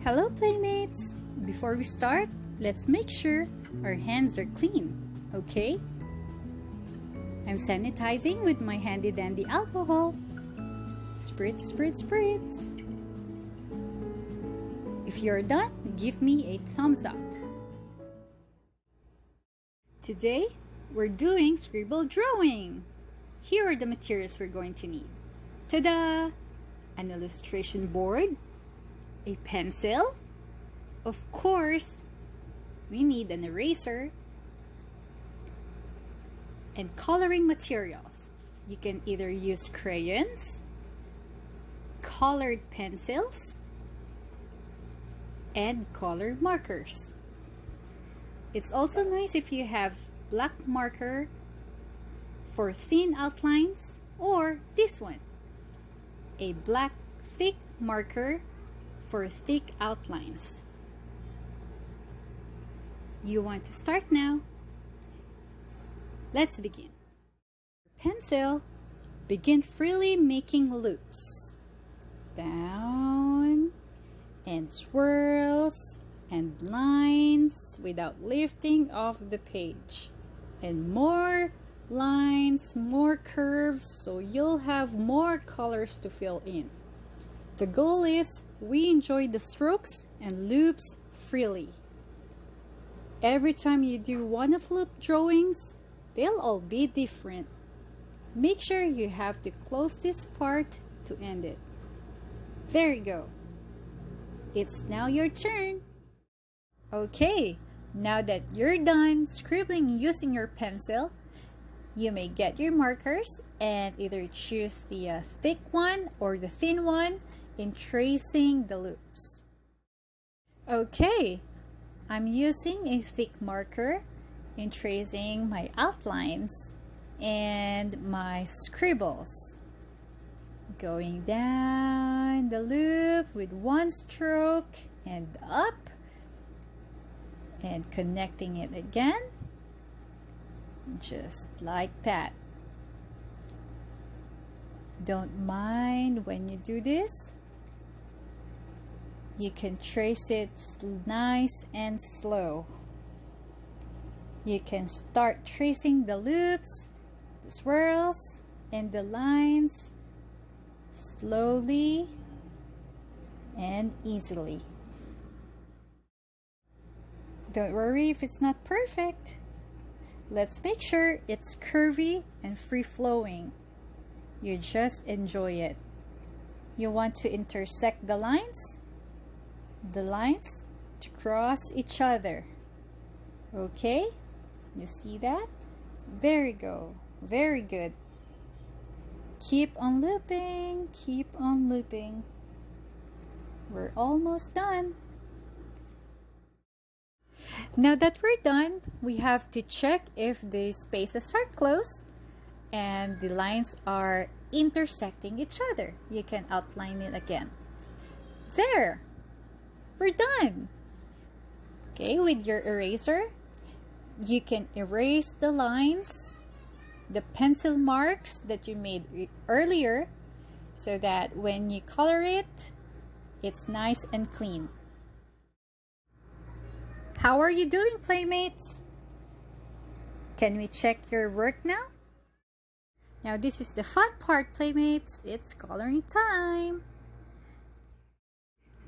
Hello playmates! Before we start, let's make sure our hands are clean, okay? I'm sanitizing with my handy dandy alcohol. Spritz, spritz, spritz. If you're done, give me a thumbs up. Today, we're doing scribble drawing. Here are the materials we're going to need. Ta-da! An illustration board, a pencil, of course, we need an eraser, and coloring materials. You can either use crayons, colored pencils, and colored markers. It's also nice if you have black marker for thin outlines, or this one, a black thick marker for thick outlines. You want to start now? Let's begin. Pencil, begin freely making loops. Down and swirls and lines without lifting off the page. And more lines, more curves, so you'll have more colors to fill in. The goal is we enjoy the strokes and loops freely. Every time you do one of loop drawings, they'll all be different. Make sure you have to close this part to end it. There you go. It's now your turn. Okay, now that you're done scribbling using your pencil, you may get your markers and either choose the thick one or the thin one in tracing the loops. Okay, I'm using a thick marker in tracing my outlines and my scribbles. Going down the loop with one stroke and up and connecting it again, just like that. Don't mind when you do this. You can trace it nice and slow. You can start tracing the loops, the swirls, and the lines slowly and easily. Don't worry if it's not perfect. Let's make sure it's curvy and free-flowing. You just enjoy it. You want to intersect the lines to cross each other. Okay? You see that? There you go. Very good. Keep on looping. Keep on looping. We're almost done. Now that we're done, we have to check if the spaces are closed and the lines are intersecting each other. You can outline it again. There! We're done! Okay, with your eraser, you can erase the lines, the pencil marks that you made earlier, so that when you color it, it's nice and clean. How are you doing, playmates? Can we check your work now? Now this is the fun part, playmates. It's coloring time.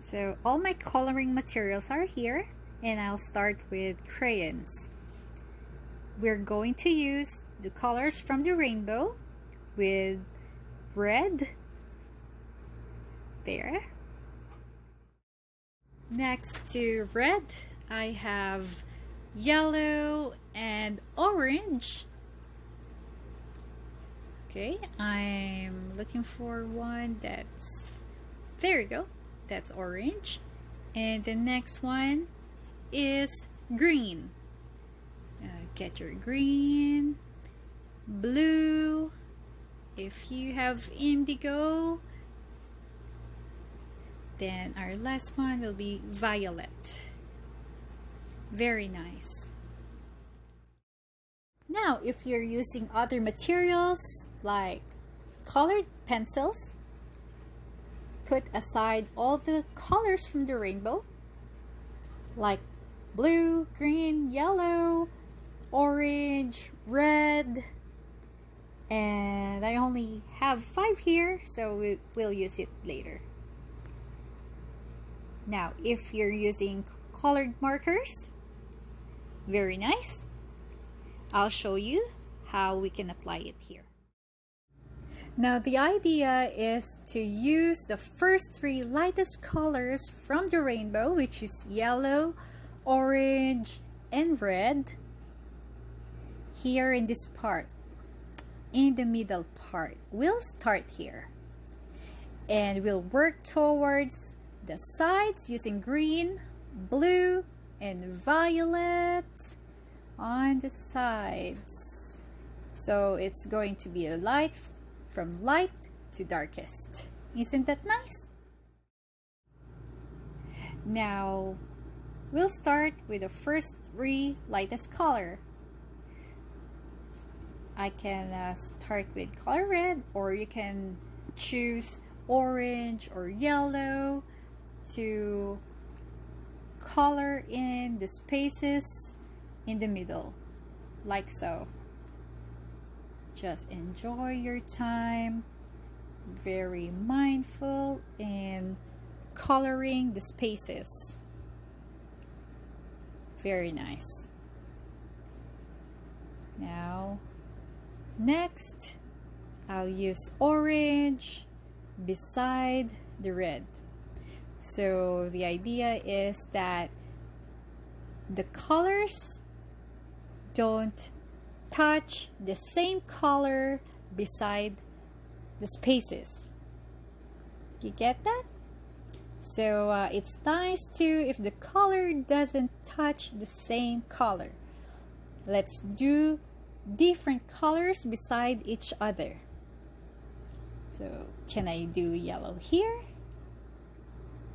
So all my coloring materials are here, and I'll start with crayons. We're going to use the colors from the rainbow with red there. Next to red, I have yellow and orange. Okay, I'm looking for one that's, there you go, that's orange. And the next one is green. Get your green, blue, if you have indigo, then our last one will be violet. Very nice. Now, if you're using other materials like colored pencils, put aside all the colors from the rainbow, like blue, green, yellow, orange, red, and I only have 5 here, so we'll use it later. Now, if you're using colored markers, very nice. I'll show you how we can apply it here. Now, the idea is to use the first 3 lightest colors from the rainbow, which is yellow, orange, and red, here in this part, in the middle part. We'll start here, and we'll work towards the sides using green, blue, and violet on the sides. So it's going to be a light from light to darkest. Isn't that nice? Now we'll start with the first 3 lightest color. I can start with color red, or you can choose orange or yellow to color in the spaces in the middle, like so. Just enjoy your time, very mindful in coloring the spaces. Very nice. Now, next, I'll use orange beside the red. So the idea is that the colors don't touch the same color beside the spaces. You get that? So it's nice too if the color doesn't touch the same color. Let's do different colors beside each other. So can I do yellow here?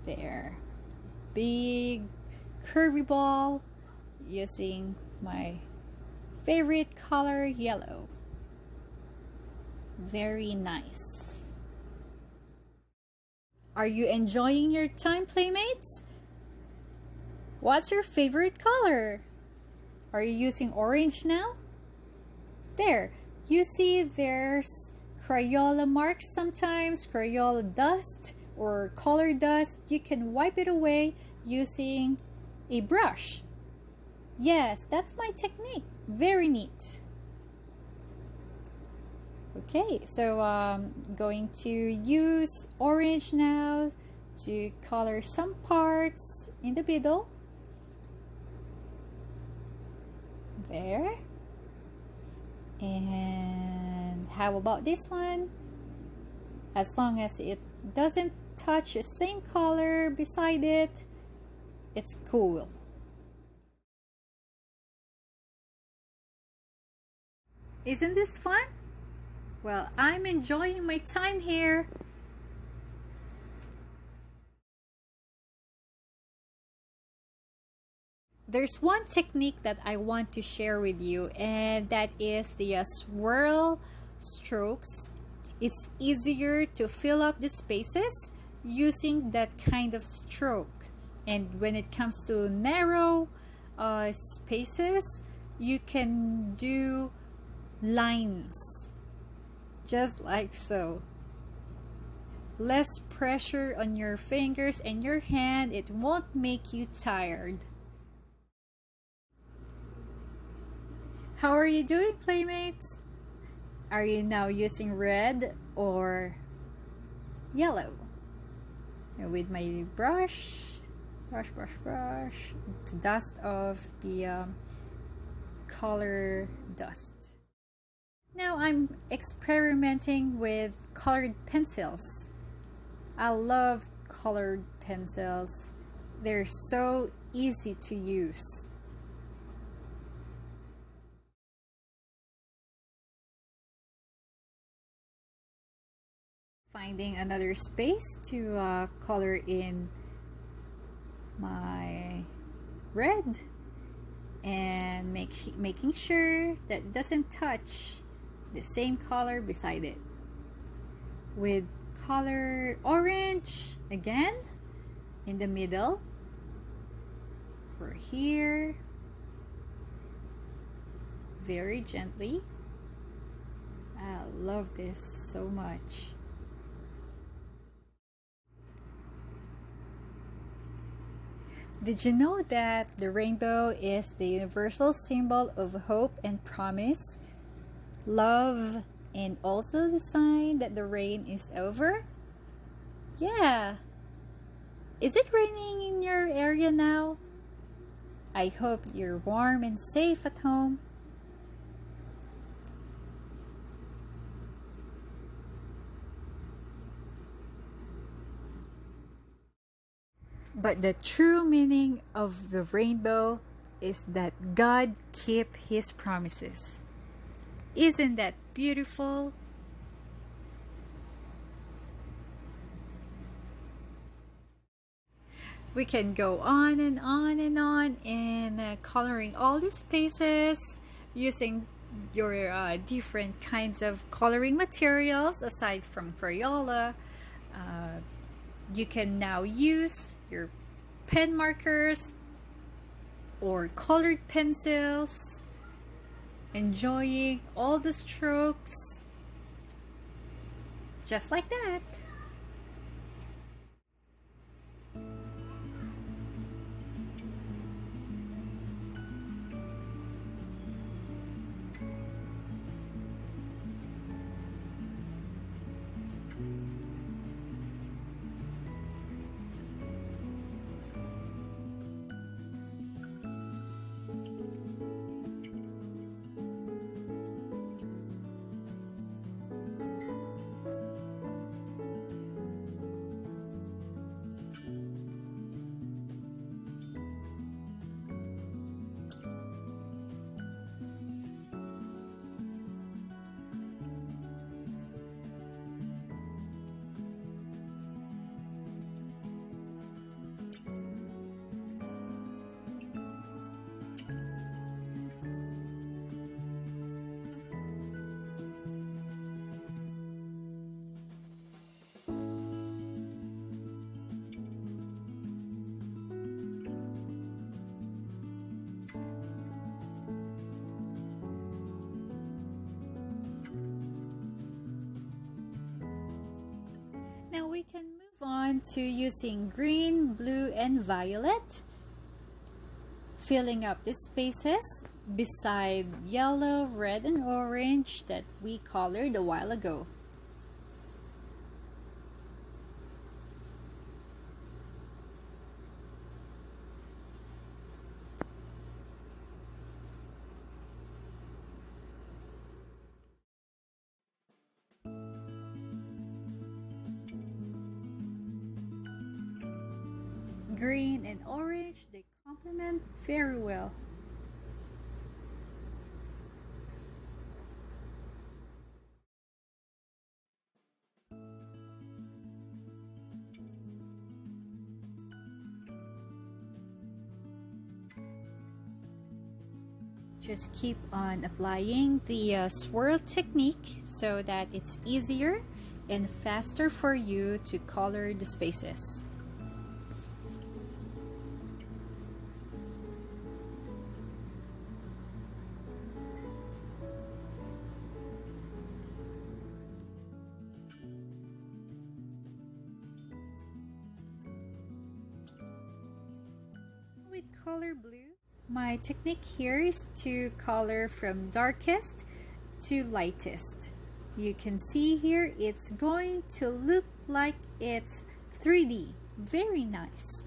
There. Big curvy ball using my favorite color, yellow. Very nice. Are you enjoying your time, playmates? What's your favorite color? Are you using orange now? There, you see there's Crayola marks sometimes, Crayola dust or color dust. You can wipe it away using a brush. Yes, that's my technique. Very neat. Okay, so I'm going to use orange now to color some parts in the middle. There. And how about this one? As long as it doesn't touch the same color beside it, it's cool. Isn't this fun? Well, I'm enjoying my time here. There's one technique that I want to share with you, and that is the swirl strokes. It's easier to fill up the spaces using that kind of stroke. And when it comes to narrow spaces, you can do lines, just like so. Less pressure on your fingers and your hand. It won't make you tired. How are you doing, playmates? Are you now using red or yellow? And with my brush to dust off the color dust. Now I'm experimenting with colored pencils. I love colored pencils. They're so easy to use. Finding another space to color in my red, and making sure that it doesn't touch the same color beside it. With color orange again in the middle for here, very gently. I love this so much. Did you know that the rainbow is the universal symbol of hope and promise, love, and also the sign that the rain is over? Yeah. Is it raining in your area now? I hope you're warm and safe at home. But the true meaning of the rainbow is that God keeps His promises. Isn't that beautiful? We can go on and on and on in coloring all the spaces using your different kinds of coloring materials aside from Crayola. You can now use your pen markers or colored pencils, enjoying all the strokes just like that. Now we can move on to using green, blue, and violet, filling up the spaces beside yellow, red, and orange that we colored a while ago. Green and orange, they complement very well. Just keep on applying the swirl technique so that it's easier and faster for you to color the spaces. With color blue, my technique here is to color from darkest to lightest. You can see here it's going to look like it's 3D. Very nice.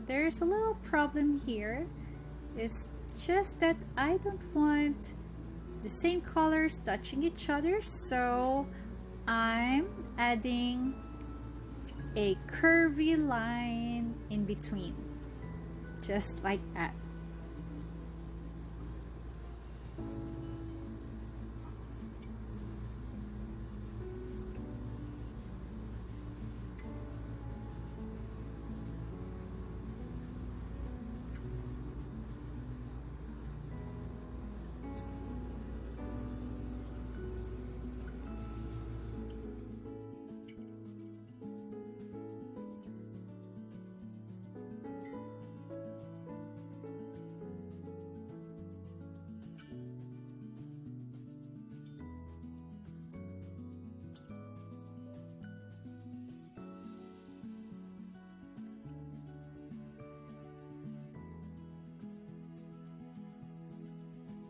there's a little problem here. It's just that I don't want the same colors touching each other, so I'm adding a curvy line in between, just like that.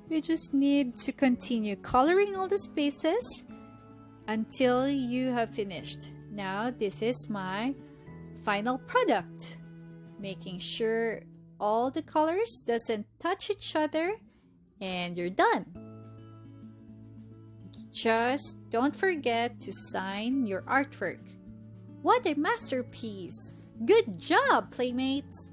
You just need to continue coloring all the spaces until you have finished. Now this is my final product. Making sure all the colors doesn't touch each other, and you're done. Just don't forget to sign your artwork. What a masterpiece! Good job, playmates!